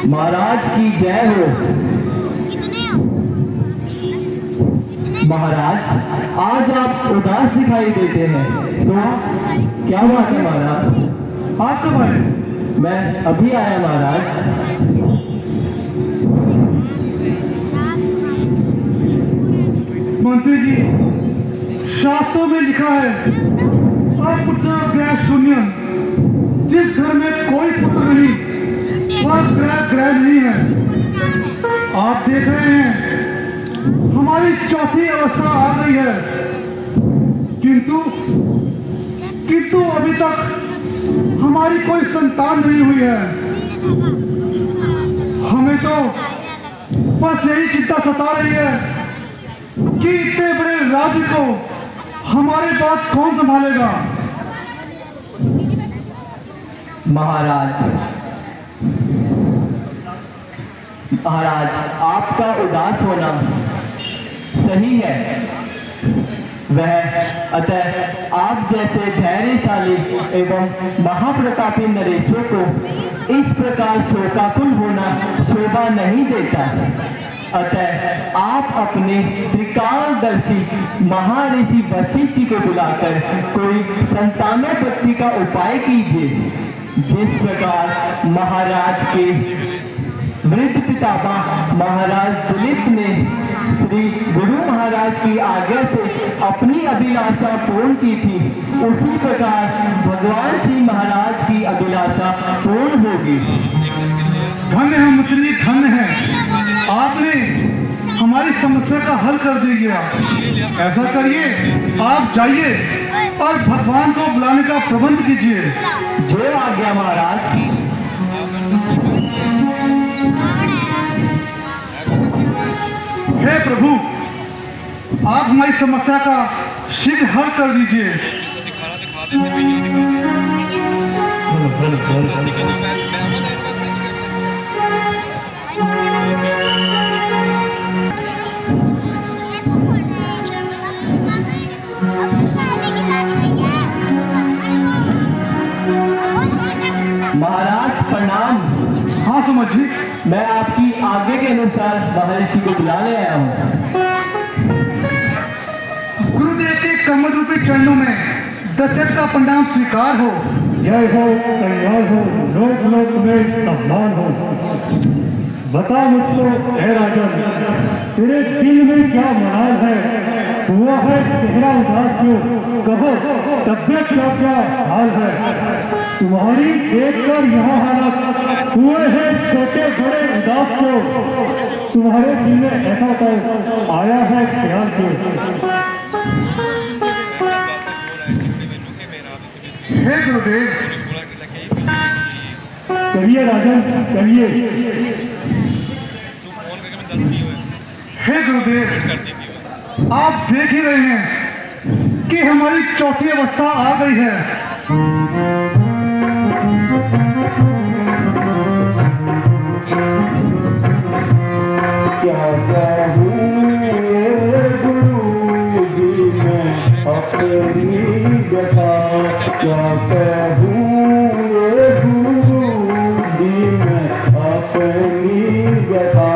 महाराज की जय हो। महाराज, आज आप उदास दिखाई देते हैं, तो क्या बात है महाराज? आप कब आए? मैं अभी आया महाराज। मंत्री जी, शास्त्रों में लिखा है अपुत्र ग्रह शून्य। जिस घर में कोई पुत्र नहीं वह ग्रह नहीं है। आप देख रहे हैं हमारी चौथी अवस्था आ गई है, किंतु अभी तक हमारी कोई संतान नहीं हुई है। हमें तो बस यही चिंता सता रही है कि इतने बड़े राज्य को हमारे पास कौन संभालेगा। महाराज, आपका उदास होना सही है। अतः आप जैसे धैर्यशाली एवं महाप्रतापी नरेशों को इस प्रकार शोकाकुल होना शोभा नहीं देता। अतः आप अपने त्रिकालदर्शी महर्षि वशिष्ठ जी को बुलाकर कोई संतानोत्पत्ति का उपाय कीजिए। जिस प्रकार महाराज के वृद्ध पितामह महाराज दिलीप ने श्री गुरु महाराज की आज्ञा से अपनी अभिलाषा पूर्ण की थी, उसी प्रकार भगवान श्री महाराज की अभिलाषा पूर्ण होगी। धन्य है मंत्री, धन्य है, आपने हमारी समस्या का हल कर दिया। ऐसा करिए, आप जाइए और भगवान को बुलाने का प्रबंध कीजिए। जो आज्ञा महाराज। हे प्रभु, आप हमारी समस्या का शीघ्र हल कर दीजिए। महाराज प्रणाम। हाँ समझी, मैं आपकी आज्ञा के अनुसार महर्षि को बुलाने आया हूँ। गुरुदेव के कमल रूपी चरणों में दशरथ का प्रणाम स्वीकार हो। जय हो, कल्याण हो, लोक लोक में सम्मान हो। बता मुझको हे राजन, तेरे दिल में क्या मनाल है? हुआ है चेहरा उदास क्यों? कहो तबियत क्या हाल है? तुम्हारी देखकर यहाँ हालत हुए हैं छोटे बड़े उदास क्यों? तुम्हारे दिल में ऐसा तो आया है ख्याल क्यों? हे गुरुदेव, करिए राजन, करिए। हे गुरुदेव, आप देख ही रहे हैं कि हमारी चौथी अवस्था आ गई है। क्या कहूँ गुरु जी मैं अपनी व्यथा, क्या कहूँ गुरु जी मैं अपनी व्यथा।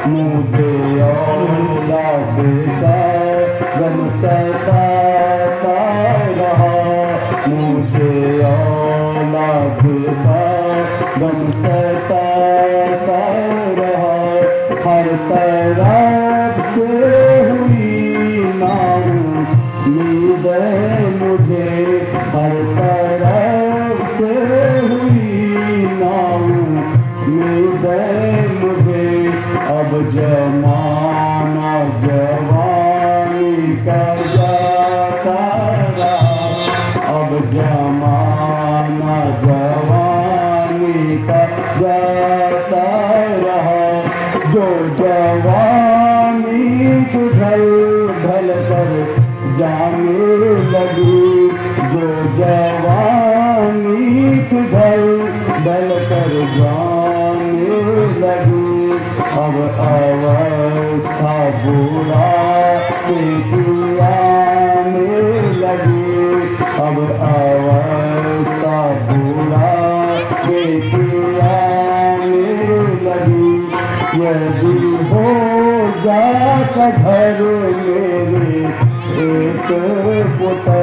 मुझे औलाद का गम सताता रहा, मुझे औलाद का गम सताता रहा। हर तरफ से हुई नाउम्मीद मुझे, हर तरफ से हुई नाउम्मीद मुझे। अब जमाना जवानी का जाता रहा, अब जमाना जवानी का जाता रहा। जो जवानी ढल ढल कर जाने लगी, जो जवानी ढल ढल कर जाने लगी। अब अवस्था बुरा आने लगी, अब अवस्था बुरा आने यदि हो जात घर मेरे एक पुत्र,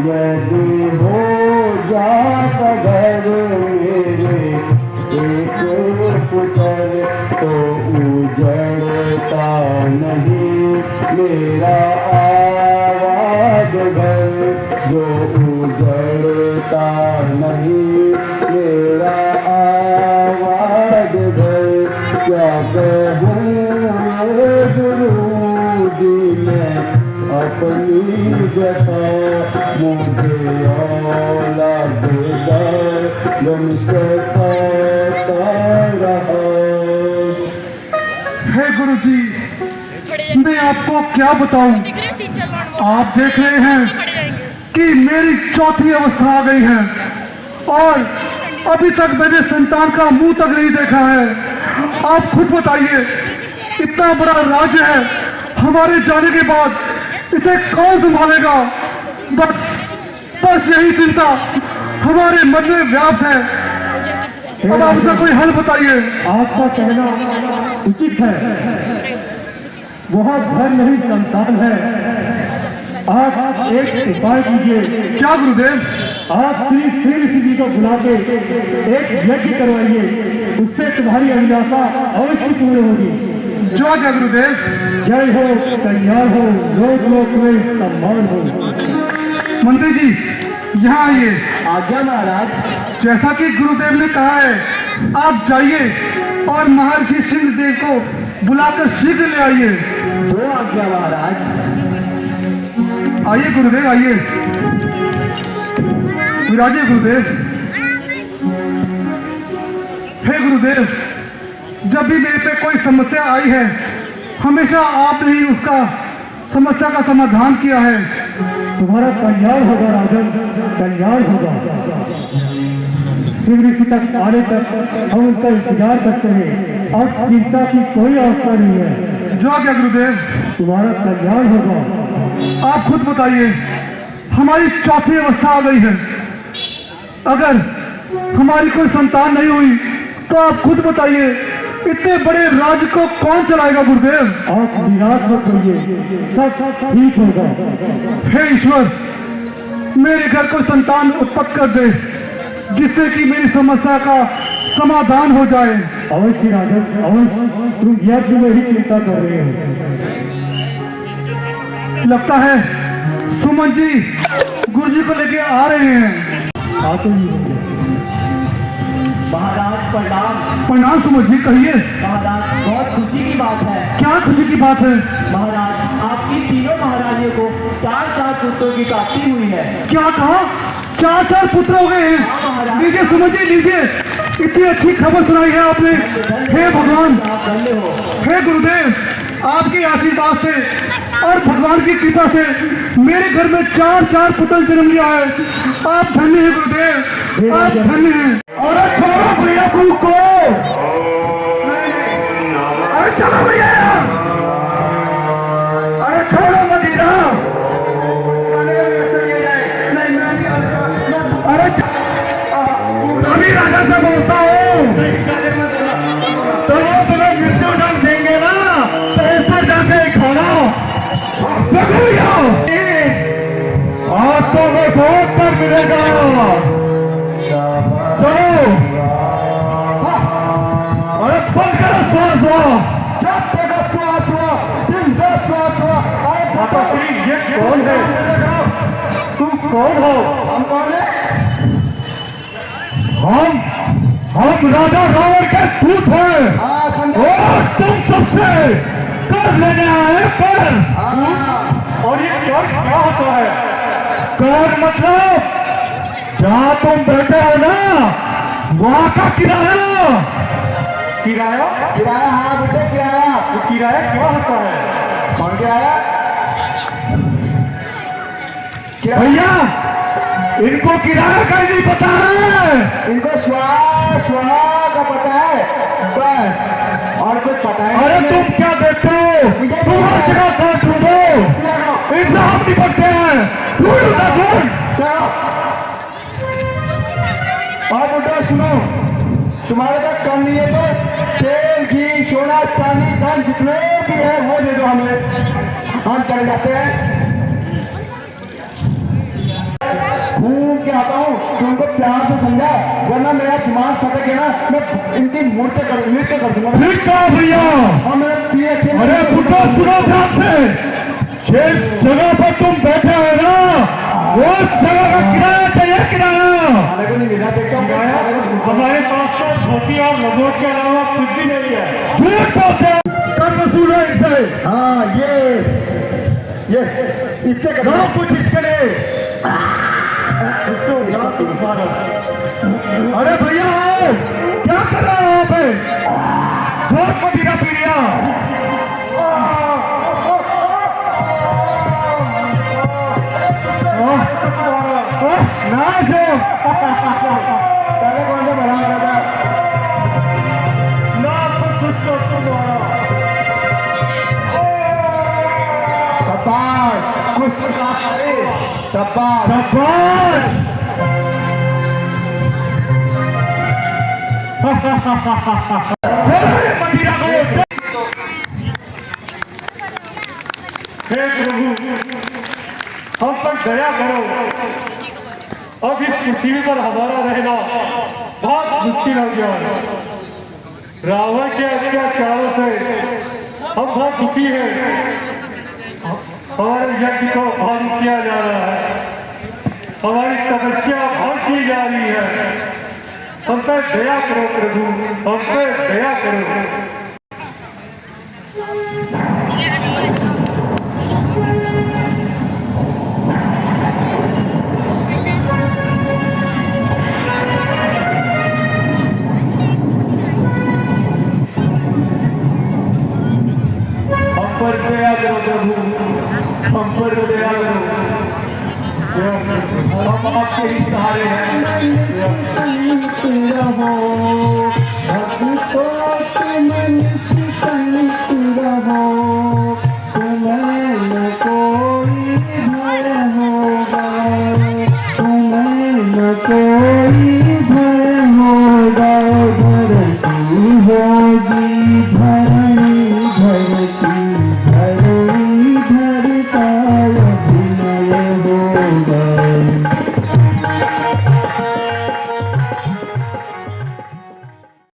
यदि हो जात घर मेरे एक पुत्र, तो उजड़ता नहीं मेरा आबाद घर, जो उजड़ता नहीं मेरा आबाद घर। क्या कहूँ गुरु जी मैं अपनी व्यथा, मुझे औलाद गम से खाता रहा। हे गुरु जी, मैं आपको क्या बताऊं। आप देख रहे हैं कि मेरी चौथी अवस्था आ गई है और अभी तक मैंने संतान का मुंह तक नहीं देखा है। आप खुद बताइए, इतना बड़ा राज्य है, हमारे जाने के बाद इसे कौन संभालेगा। बस यही चिंता हमारे मन में व्याप्त है। अब आप इसका कोई हल बताइए। आपका कहना उचित है, बहुत घर नहीं संतान है। आप एक उपाय कीजिए। क्या गुरुदेव? आप श्री ऋषि जी को बुला के एक यज्ञ करवाइए, उससे तुम्हारी अभिलाषा अवश्य पूर्ण होगी। जो आज्ञा गुरुदेव। जय हो, कल्याण हो, लोक लोक में सम्मान हो। मंत्री जी यहाँ आइए। आज्ञा महाराज। जैसा कि गुरुदेव ने कहा है, आप जाइए और महर्षि सिंहदेव को बुलाकर शीघ्र ले आइए। दो आज्ञा महाराज। आइए गुरुदेव, आइए, विराजिए गुरुदेव। हे गुरुदेव, जब भी मेरे पे कोई समस्या आई है, हमेशा आपने ही उसका समस्या का समाधान किया है। तुम्हारा कल्याण होगा राजन, कल्याण होगा। शिव ऋषि तक आने तक हम उनका इंतजार करते हैं। अब चिंता की कोई अवस्था नहीं है। जो क्या गुरुदेव, तुम्हारा कल्याण होगा। आप खुद बताइए, हमारी चौथी अवस्था आ गई है। अगर हमारी कोई संतान नहीं हुई तो आप खुद बताइए, इतने बड़े राज्य को कौन चलाएगा गुरुदेव। आप निराश मत होइए, सब ठीक होगा। हे ईश्वर, मेरे घर को संतान उत्पन्न कर दे, जिससे कि मेरी समस्या का समाधान हो जाए। अवश्य राजन, अवश्य। तुम यज्ञ में ही चिंता कर रहे हो। लगता है सुमन जी गुरु जी को लेके आ रहे हैं। आते ही महाराज प्रणाम। प्रणाम सुमन जी, कहिए। महाराज बहुत खुशी की बात है। क्या खुशी की बात है? महाराज आपकी तीनों महारानियों को 4 पुत्रों की प्राप्ति हुई है। क्या कहा? 4 पुत्र हो गए हैं। लीजिए सुमन जी, लीजिए, इतनी अच्छी खबर सुनाई है आपने। हे भगवान, हे गुरुदेव, आपके आशीर्वाद से और भगवान की कृपा से मेरे घर में 4 पुत्र जन्म लिया है। आप धन्य हैं गुरुदेव, आप धन्य हैं। और छोड़ो भैया भूख को, अरे चलो भैया, अरे छोड़ो मदीना। अरे अभी राजा से बोलता हूँ, तो वो तुम्हें मृत्यु दंड देंगे ना, तो इस पर जाके खाना आज तो मैं बहुत पर मिलेगा। चलो, अरे बंद करो श्वास ये कौन है? तुम कौन हो? हम कौन है? हम राजा रावण के दूत हैं और तुम सबसे कर लेने आए कर। और ये कर क्या होता है? कर मतलब जहाँ तुम बैठे हो ना, वहाँ का किराया। किराया? किराया, हाँ बेटे किराया। तो किराया क्या होता है? कौन किराया? भैया, इनको किराया का ही नहीं पता है। इनको स्वा का पता है बस, और कुछ पता है। अरे तुम क्या देखते हो? तुम हर जगह काट ढूंढो, इतना हम निपटते हैं। ढूंढ चलो। और बेटा सुनो, तुम्हारे पास कम नहीं है तो तेल घी सोना चांदी धन जितने भी है वो दे दो हमें, हम चले जाते हैं। घूम के आता हूँ, तुमको प्यार से समझा, वरना मेरा दिमाग सटक है ना, मैं इनकी नृत्य कर दूंगा। भैया और मेरा पिए अरे बुड्ढा सुनो ध्यान से, जिस जगह पर तुम बैठे हो ना उस जगह का किराया चाहिए, किराया। को नहीं मिला, देखता हूँ हमारे पास तो धोती और लंगोट के अलावा कुछ भी नहीं है। झूठ बोलते हो, कर वसूल है इससे। हाँ ये इससे ना कुछ इसके लिए। अरे भैया आओ, क्या कर रहे हो वहां पे? बहुत मदीना पी लिया। ना जो पहले कौन सा बना रहा था? ना कुछ तुम्हारा शाबाश, कुछ शाबाश। शाबाश। मदीना को हे प्रभु हम पर दया करो। अब इस पृथ्वी पर हमारा रहना बहुत मुश्किल हो गया है। रावण के अत्याचारों से हम बहुत दुखी हैं। हमारे यज्ञ को भंग किया जा रहा है, हमारी तपस्या भंग की जा रही है। हम पर दया करो प्रभु, हम पर दया करो। हम पर दया करो प्रभु, हम पर दया करो। हम आपके ही सहारे हैं।